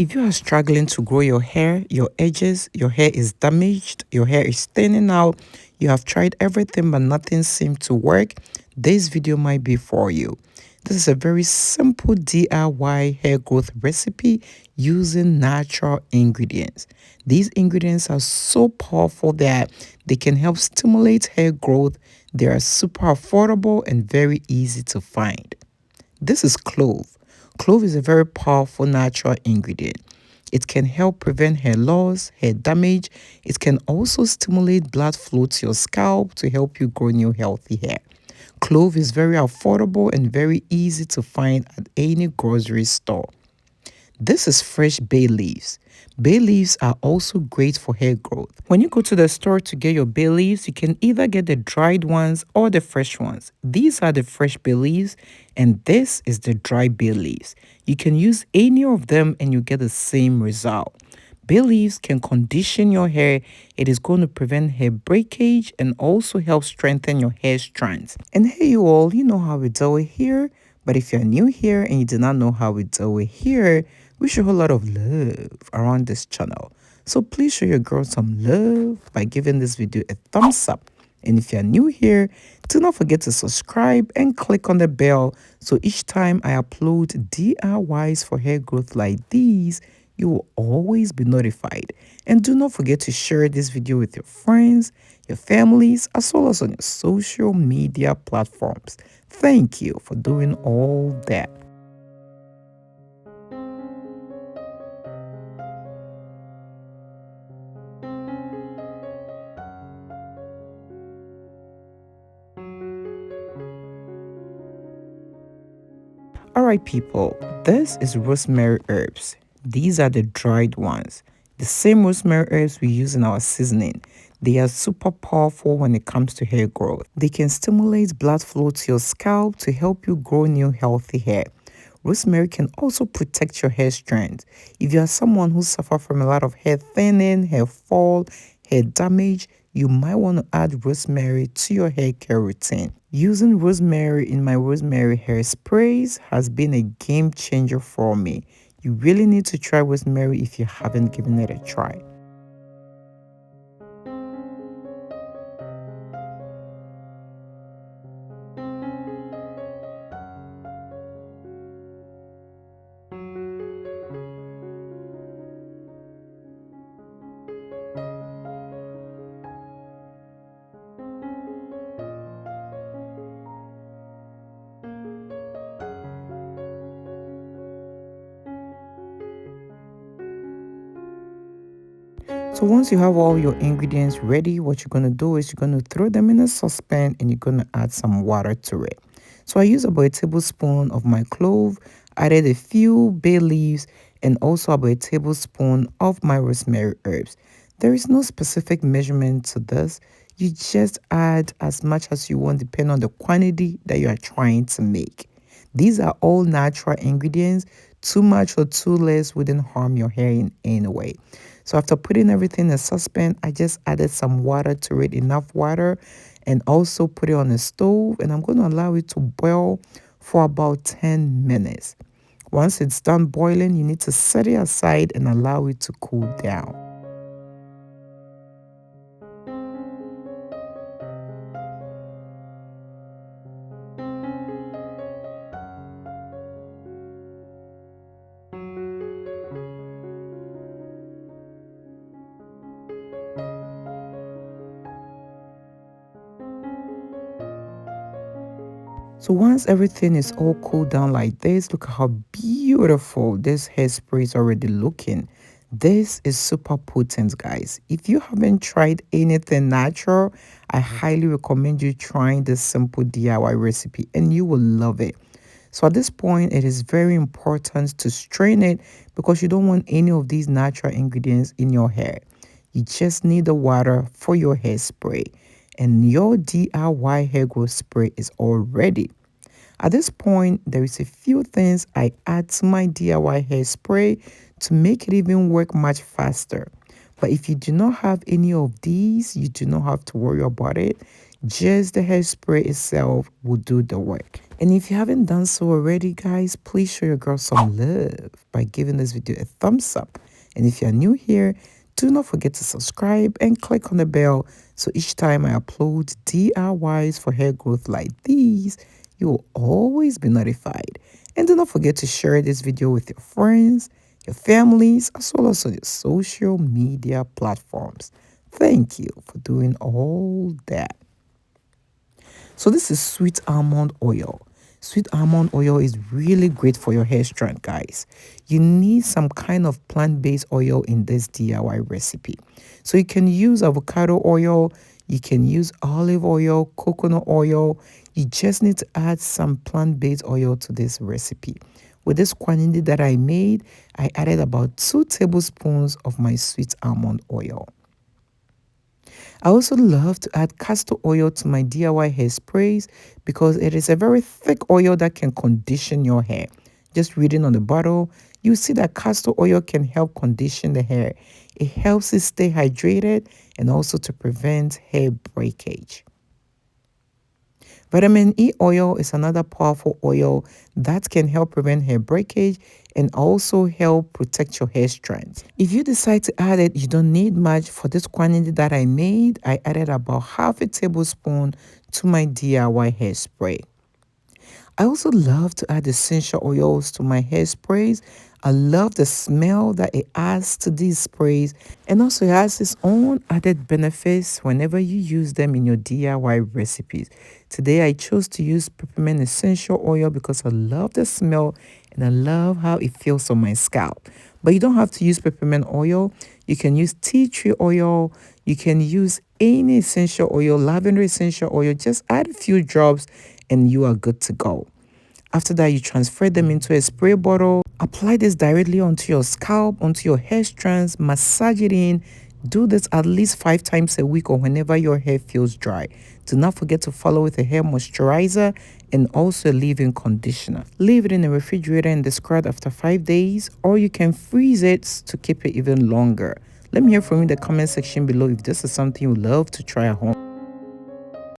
If you are struggling to grow your hair, your edges, your hair is damaged, your hair is thinning out, you have tried everything but nothing seems to work, this video might be for you. This is a very simple DIY hair growth recipe using natural ingredients. These ingredients are so powerful that they can help stimulate hair growth. They are super affordable and very easy to find. This is clove. Clove is a very powerful natural ingredient. It can help prevent hair loss, hair damage. It can also stimulate blood flow to your scalp to help you grow new healthy hair. Clove is very affordable and very easy to find at any grocery store. This is fresh bay leaves. Bay leaves are also great for hair growth. When you go to the store to get your bay leaves, you can either get the dried ones or the fresh ones. These are the fresh bay leaves and this is the dry bay leaves. You can use any of them and you get the same result. Bay leaves can condition your hair. It is going to prevent hair breakage and also help strengthen your hair strands. And hey you all, you know how we do it here. But if you're new here and you do not know how we do it here, we show a lot of love around this channel. So please show your girl some love by giving this video a thumbs up. And if you're new here, do not forget to subscribe and click on the bell so each time I upload DIYs for hair growth like these, you will always be notified. And do not forget to share this video with your friends, your families, as well as on your social media platforms. Thank you for doing all that. Alright people, this is rosemary herbs. These are the dried ones. The same rosemary herbs we use in our seasoning. They are super powerful when it comes to hair growth. They can stimulate blood flow to your scalp to help you grow new healthy hair. Rosemary can also protect your hair strands. If you are someone who suffers from a lot of hair thinning, hair fall, hair damage, you might want to add rosemary to your hair care routine. Using rosemary in my rosemary hair sprays has been a game changer for me. You really need to try rosemary if you haven't given it a try. So once you have all your ingredients ready, what you're going to do is you're going to throw them in a saucepan and you're going to add some water to it. So I use about a tablespoon of my clove, added a few bay leaves, and also about a tablespoon of my rosemary herbs. There is no specific measurement to this. You just add as much as you want depending on the quantity that you are trying to make. These are all natural ingredients. Too much or too less wouldn't harm your hair in any way. So after putting everything in a saucepan, I just added some water to it, enough water, and also put it on the stove. And I'm going to allow it to boil for about 10 minutes. Once it's done boiling, you need to set it aside and allow it to cool down. So once everything is all cooled down like this, look at how beautiful this hairspray is already looking. This is super potent, guys. If you haven't tried anything natural, I highly recommend you trying this simple DIY recipe and you will love it. So at this point, it is very important to strain it because you don't want any of these natural ingredients in your hair. You just need the water for your hairspray and your DIY hair growth spray is all ready. At this point, there is a few things I add to my DIY hairspray to make it even work much faster. But if you do not have any of these, you do not have to worry about it. Just the hairspray itself will do the work. And if you haven't done so already, guys, please show your girl some love by giving this video a thumbs up. And if you're new here, do not forget to subscribe and click on the bell so each time I upload DIYs for hair growth like these, you will always be notified. And do not forget to share this video with your friends, your families, as well as on your social media platforms. Thank you for doing all that. So this is sweet almond oil. Sweet almond oil is really great for your hair strength, guys. You need some kind of plant-based oil in this DIY recipe. So you can use avocado oil, you can use olive oil, coconut oil. You just need to add some plant-based oil to this recipe. With this quantity that I made, I added about 2 tablespoons of my sweet almond oil. I also love to add castor oil to my DIY hairsprays because it is a very thick oil that can condition your hair. Just reading on the bottle, you see that castor oil can help condition the hair. It helps it stay hydrated and also to prevent hair breakage. Vitamin E oil is another powerful oil that can help prevent hair breakage and also help protect your hair strands. If you decide to add it, you don't need much. For this quantity that I made, I added about half a tablespoon to my DIY hairspray. I also love to add essential oils to my hairsprays. I love the smell that it adds to these sprays, and also it has its own added benefits whenever you use them in your DIY recipes. Today I chose to use peppermint essential oil because I love the smell and I love how it feels on my scalp. But you don't have to use peppermint oil. You can use tea tree oil. You can use any essential oil, lavender essential oil. Just add a few drops and you are good to go. After that, you transfer them into a spray bottle. Apply this directly onto your scalp, onto your hair strands, massage it in. Do this at least 5 times a week or whenever your hair feels dry. Do not forget to follow with a hair moisturizer and also a leave-in conditioner. Leave it in the refrigerator and discard after 5 days, or you can freeze it to keep it even longer. Let me hear from you in the comment section below if this is something you love to try at home.